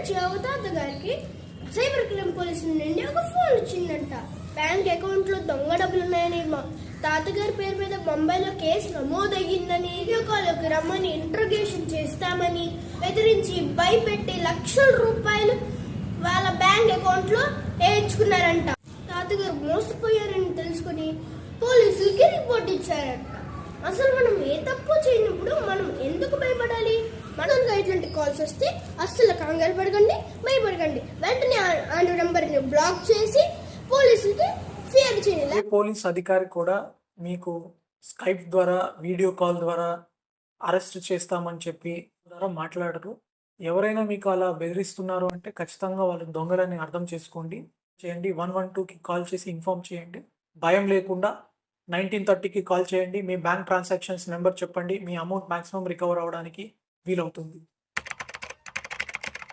నుంచి అవతాత గారికి cyber crime పోలీసుల నుండి ఒక ఫోన్ వచ్చిందంట. బ్యాంక్ అకౌంట్ లో దొంగ డబ్బులు ఉన్నాయని, మా తాతగారి పేరు మీద బొంబాయిలో కేసు నమోదయ్యిందని, వీడియో కాల్కి రమ్మని ఇంట్రోగేషన్ చేస్తామని బెదిరించి భయపెట్టి లక్షల రూపాయలు వాళ్ళ బ్యాంక్ అకౌంట్ లో వేయించుకున్నారంట. తాతగారు మోసపోయారని తెలుసుకుని పోలీసులకి రిపోర్ట్ ఇచ్చారంట. అసలు మనం ఏ తప్పు చేయనప్పుడు మనం ఎందుకు భయపడాలి? మనకు ఇట్లాంటి కాల్స్ వస్తే అస్సలు కంగారు పడకండి, భయపడకండి. వెంటనే ఆ నెంబర్ని బ్లాక్ చేసి పోలీసులకి ఫిర్యాదు చేయాలి. పోలీస్ అధికారి కూడా మీకు స్కైప్ ద్వారా, వీడియో కాల్ ద్వారా అరెస్ట్ చేస్తామని చెప్పి ద్వారా మాట్లాడరు. ఎవరైనా మీకు అలా బెదిరిస్తున్నారు అంటే ఖచ్చితంగా వాళ్ళు దొంగలని అర్థం చేసుకోండి, చేయండి. 112కి కాల్ చేసి ఇన్ఫార్మ్ చేయండి. భయం లేకుండా 1930కి కాల్ చేయండి. మీ బ్యాంక్ ట్రాన్సాక్షన్స్ నెంబర్ చెప్పండి. మీ అమౌంట్ మ్యాక్సిమం రికవర్ అవ్వడానికి వీలవుతుంది.